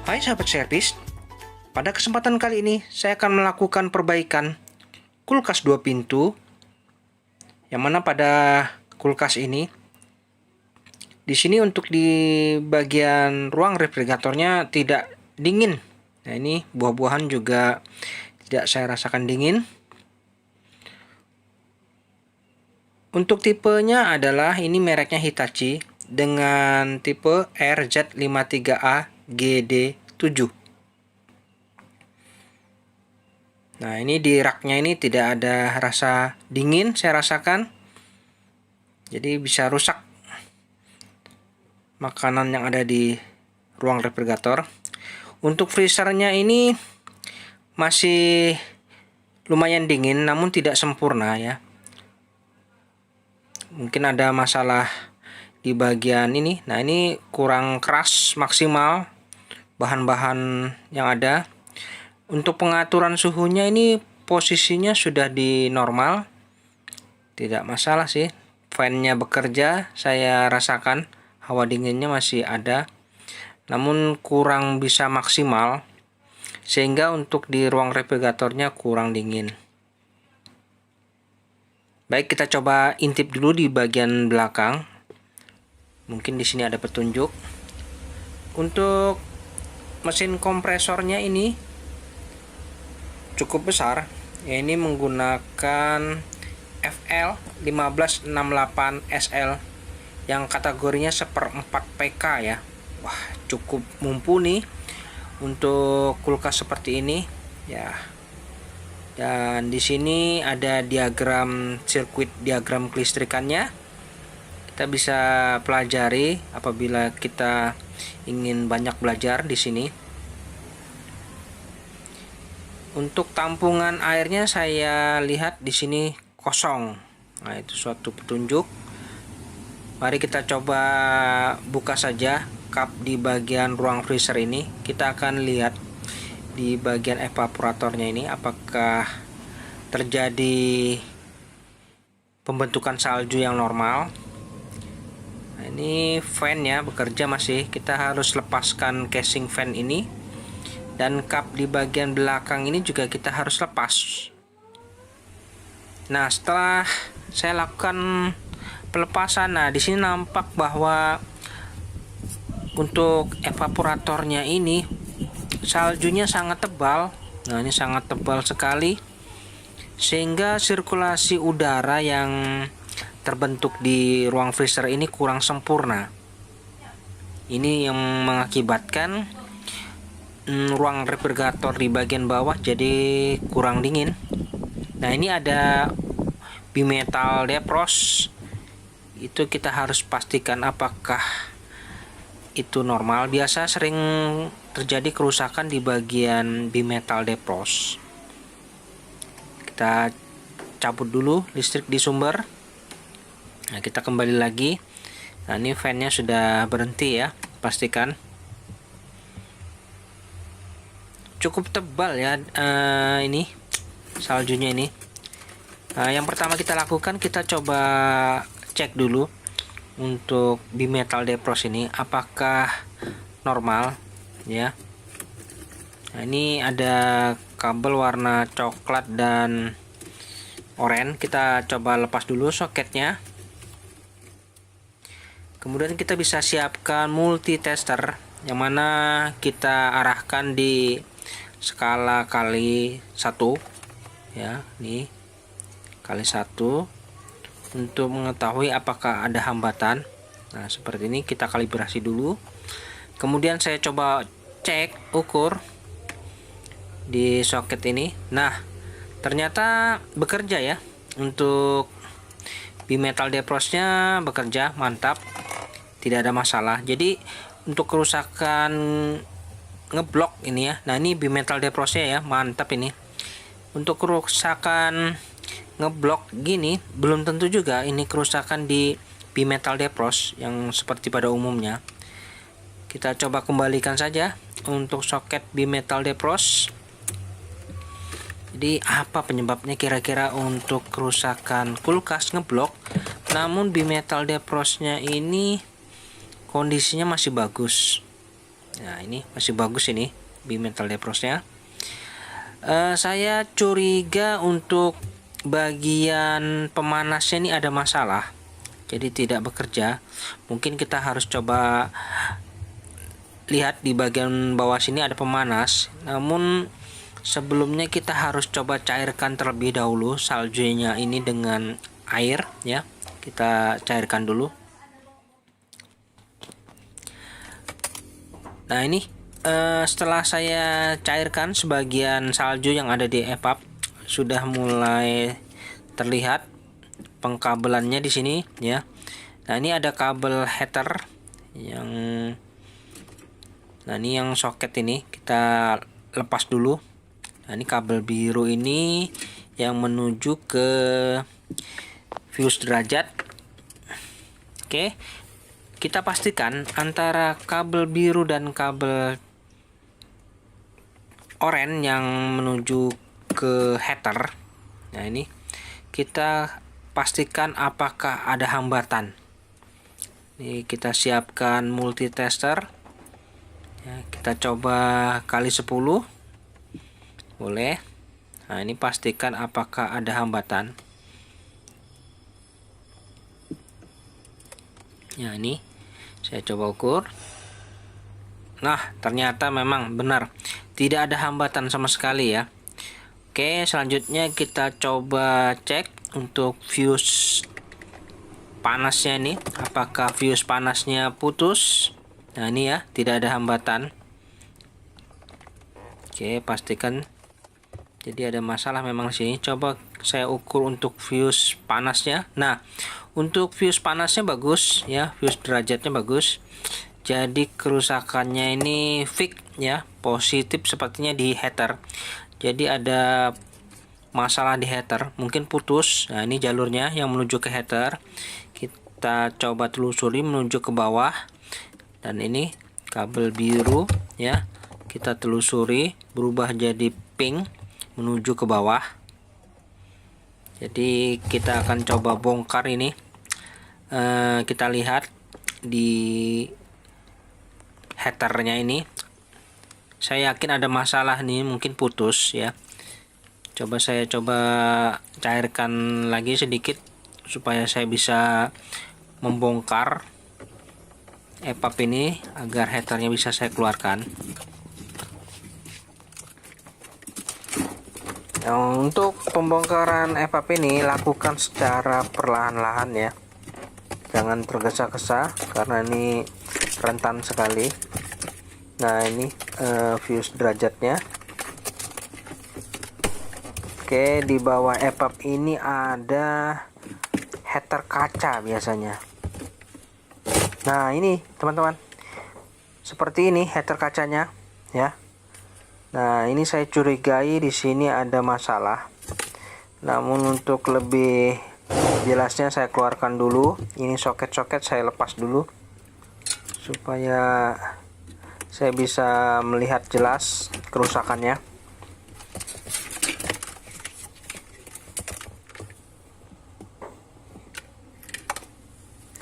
Hai sahabat servis, pada kesempatan kali ini saya akan melakukan perbaikan kulkas 2 pintu, yang mana pada kulkas ini di sini untuk di bagian ruang refrigeratornya tidak dingin. Nah, ini buah-buahan juga tidak saya rasakan dingin. Untuk tipenya adalah ini mereknya Hitachi dengan tipe RZ53A GD7. Nah, ini di raknya ini tidak ada rasa dingin saya rasakan. Jadi bisa rusak makanan yang ada di ruang refrigerator. Untuk freezernya ini masih lumayan dingin namun tidak sempurna ya. Mungkin ada masalah di bagian ini. Nah, ini kurang keras maksimal bahan-bahan yang ada. Untuk pengaturan suhunya ini posisinya sudah di normal. Tidak masalah sih. Fan-nya bekerja, saya rasakan hawa dinginnya masih ada. Namun kurang bisa maksimal. Sehingga untuk di ruang refrigeratornya kurang dingin. Baik, kita coba intip dulu di bagian belakang. Mungkin di sini ada petunjuk. Untuk mesin kompresornya ini cukup besar. Ya, ini menggunakan FL1568SL yang kategorinya 1/4 PK ya. Wah, cukup mumpuni untuk kulkas seperti ini ya. Dan di sini ada diagram sirkuit diagram kelistrikannya. Kita bisa pelajari apabila kita ingin banyak belajar di sini. Untuk tampungan airnya saya lihat di sini kosong. Nah, itu suatu petunjuk. Mari kita coba buka saja kap di bagian ruang freezer ini. Kita akan lihat di bagian evaporatornya ini apakah terjadi pembentukan salju yang normal. Nah, ini fan ya bekerja masih. Kita harus lepaskan casing fan ini, dan kap di bagian belakang ini juga kita harus lepas. Nah, setelah saya lakukan pelepasan, nah di sini nampak bahwa untuk evaporatornya ini saljunya sangat tebal. Nah, ini sangat tebal sekali sehingga sirkulasi udara yang terbentuk di ruang freezer ini kurang sempurna. Ini yang mengakibatkan ruang refrigerator di bagian bawah jadi kurang dingin. Nah, ini ada bimetal defrost. Itu kita harus pastikan apakah itu normal. Biasa sering terjadi kerusakan di bagian bimetal defrost. Kita cabut dulu listrik di sumber. Nah, kita kembali lagi. Nah, ini fan-nya sudah berhenti ya, pastikan. Cukup tebal ya ini saljunya ini. Yang pertama kita lakukan, kita coba cek dulu untuk bimetal defrost ini apakah normal ya. Nah, ini ada kabel warna coklat dan oranye. Kita coba lepas dulu soketnya. Kemudian kita bisa siapkan multitester yang mana kita arahkan di skala kali 1 ya, nih kali 1 untuk mengetahui apakah ada hambatan. Nah, seperti ini kita kalibrasi dulu. Kemudian saya coba cek ukur di soket ini. Nah, ternyata bekerja ya. Untuk bimetal defrostnya bekerja mantap, tidak ada masalah. Jadi untuk kerusakan ngeblok ini ya. Nah, ini bimetal defrostnya ya, mantap ini. Untuk kerusakan ngeblok gini belum tentu juga ini kerusakan di bimetal defrost yang seperti pada umumnya. Kita coba kembalikan saja untuk soket bimetal defrost. Jadi apa penyebabnya kira-kira untuk kerusakan kulkas ngeblok namun bimetal defrostnya ini kondisinya masih bagus. Nah, ini masih bagus ini bimetal defrostnya. Saya curiga untuk bagian pemanasnya ini ada masalah, jadi tidak bekerja. Mungkin kita harus coba lihat di bagian bawah sini ada pemanas, namun sebelumnya kita harus coba cairkan terlebih dahulu saljunya ini dengan air ya. Kita cairkan dulu. Nah, ini setelah saya cairkan sebagian salju yang ada di EPUB, sudah mulai terlihat pengkabelannya di sini ya. Nah, ini ada kabel heater yang ini yang soket ini kita lepas dulu. Nah, ini kabel biru ini yang menuju ke fuse derajat. Oke. Kita pastikan antara kabel biru dan kabel oranye yang menuju ke heater. Nah, ini kita pastikan apakah ada hambatan. Ini kita siapkan multitester. Ya, kita coba kali 10. Boleh. Nah, ini pastikan apakah ada hambatan. Ya, ini saya coba ukur. Nah, ternyata memang benar tidak ada hambatan sama sekali ya. Oke, selanjutnya kita coba cek untuk fuse panasnya ini, apakah fuse panasnya putus. Nah, ini ya, tidak ada hambatan. Oke, pastikan. Jadi ada masalah memang sini. Coba saya ukur untuk fuse panasnya. Nah, untuk fuse panasnya bagus ya, fuse derajatnya bagus. Jadi kerusakannya ini fix ya, positif sepertinya di heater. Jadi ada masalah di heater, mungkin putus. Nah, ini jalurnya yang menuju ke heater. Kita coba telusuri menuju ke bawah. Dan ini kabel biru ya, kita telusuri berubah jadi pink menuju ke bawah. Jadi kita akan coba bongkar ini. Kita lihat di heaternya ini, saya yakin ada masalah nih, mungkin putus ya. Saya coba cairkan lagi sedikit supaya saya bisa membongkar EPUB ini agar heaternya bisa saya keluarkan. Nah, untuk pembongkaran EPUB ini lakukan secara perlahan-lahan ya, jangan tergesa-gesa karena ini rentan sekali. Nah, ini fuse derajatnya. Oke, di bawah EPUB ini ada heater kaca biasanya. Nah, ini teman-teman, seperti ini heater kacanya ya. Nah, ini saya curigai di sini ada masalah. Namun untuk lebih jelasnya saya keluarkan dulu. Ini soket-soket saya lepas dulu supaya saya bisa melihat jelas kerusakannya.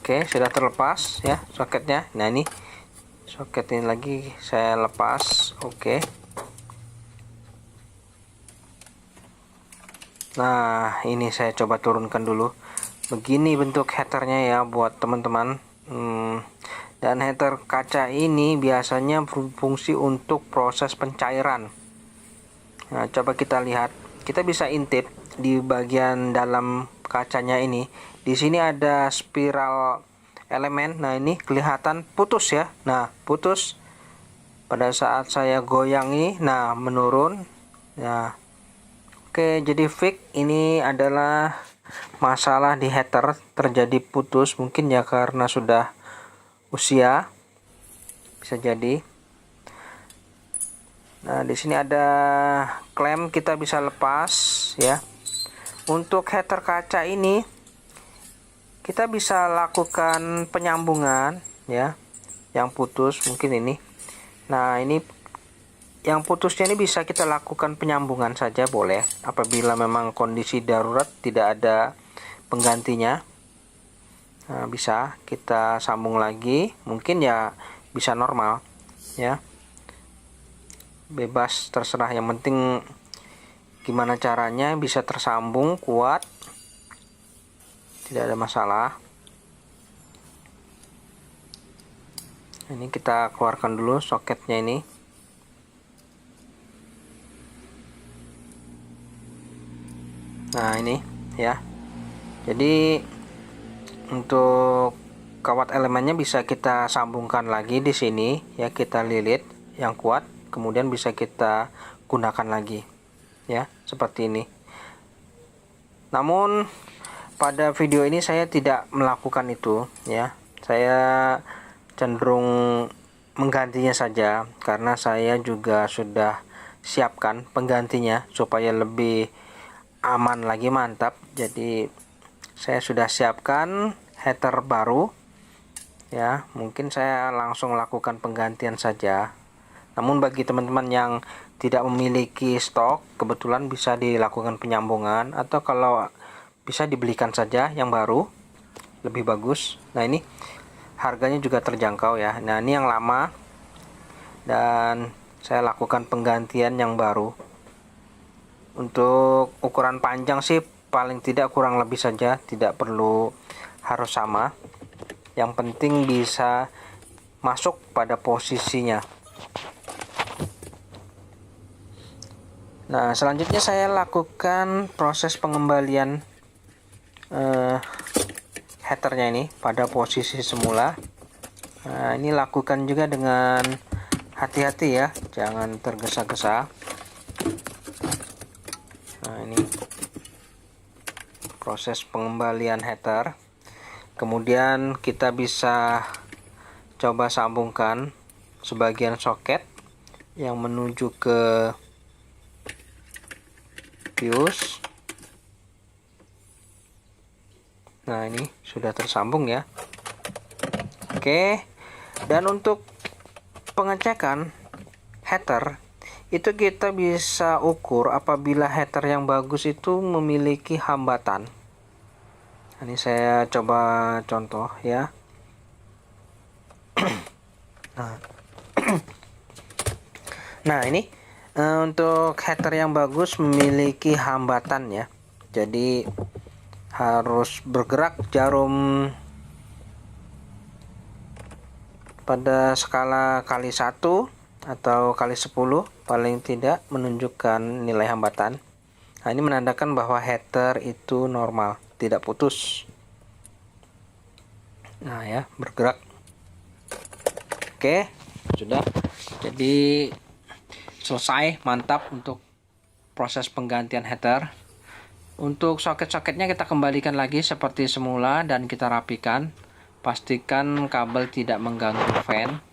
Oke, sudah terlepas ya soketnya. Nah, ini soket ini lagi saya lepas. Oke. Nah, ini saya coba turunkan dulu. Begini bentuk heaternya ya buat teman-teman. Dan heater kaca ini biasanya berfungsi untuk proses pencairan. Nah, coba kita lihat. Kita bisa intip di bagian dalam kacanya ini. Di sini ada spiral elemen. Nah, ini kelihatan putus ya. Nah, putus pada saat saya goyangi. Nah, menurun. Nah, oke, jadi fix ini adalah masalah di heater, terjadi putus, mungkin ya karena sudah usia, bisa jadi. Nah, di sini ada klem, kita bisa lepas ya. Untuk heater kaca ini kita bisa lakukan penyambungan ya, yang putus mungkin ini. Nah, ini yang putusnya ini bisa kita lakukan penyambungan saja boleh, apabila memang kondisi darurat tidak ada penggantinya. Nah, bisa kita sambung lagi, mungkin ya bisa normal. ya, bebas terserah, yang penting gimana caranya bisa tersambung kuat, tidak ada masalah. Ini kita keluarkan dulu soketnya ini. Nah ini ya, jadi untuk kawat elemennya bisa kita sambungkan lagi di sini ya, kita lilit yang kuat, kemudian bisa kita gunakan lagi ya, seperti ini. Namun pada video ini saya tidak melakukan itu ya, saya cenderung menggantinya saja karena saya juga sudah siapkan penggantinya supaya lebih aman lagi, mantap. Jadi saya sudah siapkan header baru ya, mungkin saya langsung lakukan penggantian saja. Namun bagi teman-teman yang tidak memiliki stok, kebetulan bisa dilakukan penyambungan, atau kalau bisa dibelikan saja yang baru, lebih bagus. Nah ini harganya juga terjangkau ya. Nah ini yang lama dan saya lakukan penggantian yang baru. Untuk ukuran panjang sih paling tidak kurang lebih saja, tidak perlu harus sama. Yang penting bisa masuk pada posisinya. Nah selanjutnya saya lakukan proses pengembalian headernya ini pada posisi semula. Nah ini lakukan juga dengan hati-hati ya, jangan tergesa-gesa. Nah ini proses pengembalian header. Kemudian kita bisa coba sambungkan sebagian soket yang menuju ke fuse. Nah ini sudah tersambung ya. Oke, dan untuk pengecekan header itu kita bisa ukur apabila header yang bagus itu memiliki hambatan. Ini saya coba contoh ya. Nah ini untuk header yang bagus memiliki hambatan ya, jadi harus bergerak jarum pada skala kali 1 atau kali 10 paling tidak menunjukkan nilai hambatan. Nah ini menandakan bahwa header itu normal, tidak putus. Nah ya, bergerak. Oke, sudah. Jadi selesai, mantap untuk proses penggantian header. Untuk soket-soketnya kita kembalikan lagi seperti semula dan kita rapikan. Pastikan kabel tidak mengganggu fan.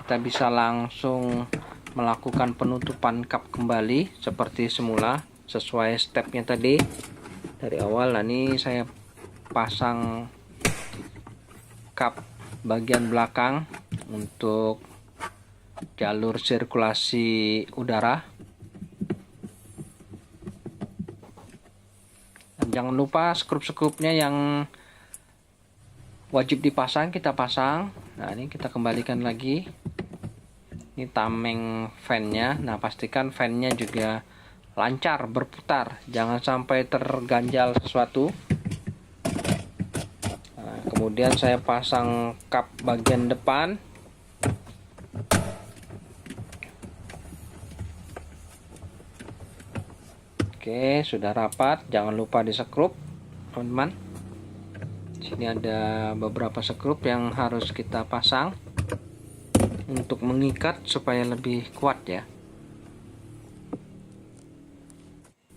Kita bisa langsung melakukan penutupan kap kembali seperti semula sesuai stepnya tadi dari awal. Nah ini saya pasang kap bagian belakang untuk jalur sirkulasi udara. Dan jangan lupa skrup-skrupnya yang wajib dipasang kita pasang. Nah ini kita kembalikan lagi. Ini tameng fan-nya. Nah pastikan fan-nya juga lancar berputar, jangan sampai terganjal sesuatu. Nah, kemudian saya pasang kap bagian depan. Oke, sudah rapat. Jangan lupa disekrup, teman-teman. Sini ada beberapa sekrup yang harus kita pasang untuk mengikat supaya lebih kuat ya.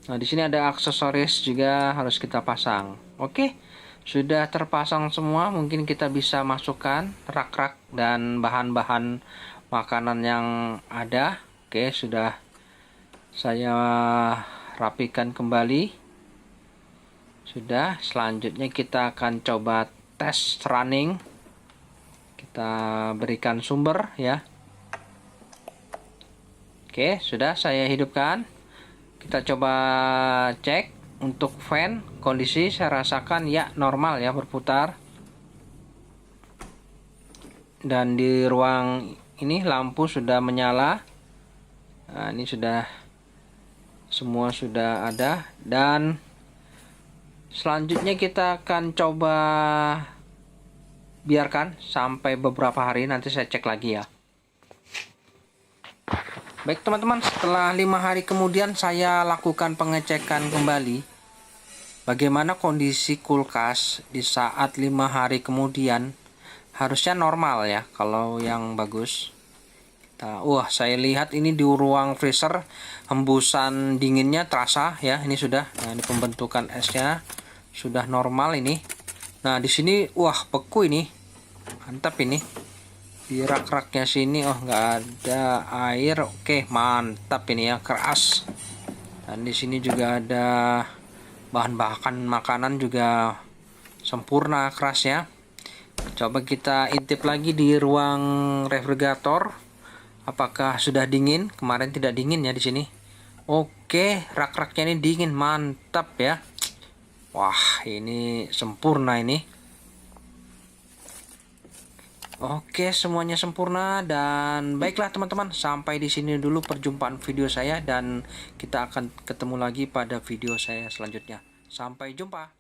Nah, di sini ada aksesoris juga harus kita pasang. Oke, sudah terpasang semua. Mungkin kita bisa masukkan rak-rak dan bahan-bahan makanan yang ada. Oke, sudah saya rapikan kembali. Sudah, selanjutnya kita akan coba tes running. Kita berikan sumber ya. Oke, sudah saya hidupkan. Kita coba cek untuk fan kondisi, saya rasakan ya normal ya, berputar. Dan di ruang ini lampu sudah menyala. Nah, ini sudah semua sudah ada, dan selanjutnya kita akan coba biarkan sampai beberapa hari, nanti saya cek lagi ya. Baik teman-teman, setelah 5 hari kemudian saya lakukan pengecekan kembali bagaimana kondisi kulkas di saat 5 hari kemudian. Harusnya normal ya kalau yang bagus. Wah, saya lihat ini di ruang freezer hembusan dinginnya terasa ya, ini sudah. Nah, ini pembentukan esnya sudah normal ini. Nah, di sini wah beku ini. Mantap ini. Di rak-raknya sini nggak ada air. Oke, mantap ini ya, keras. Dan di sini juga ada bahan-bahan makanan juga sempurna kerasnya. Coba kita intip lagi di ruang refrigerator, apakah sudah dingin. Kemarin tidak dingin ya di sini. Oke, rak-raknya ini dingin, mantap ya. Wah, ini sempurna ini. Oke, semuanya sempurna. Dan baiklah teman-teman, sampai di sini dulu perjumpaan video saya, dan kita akan ketemu lagi pada video saya selanjutnya. Sampai jumpa.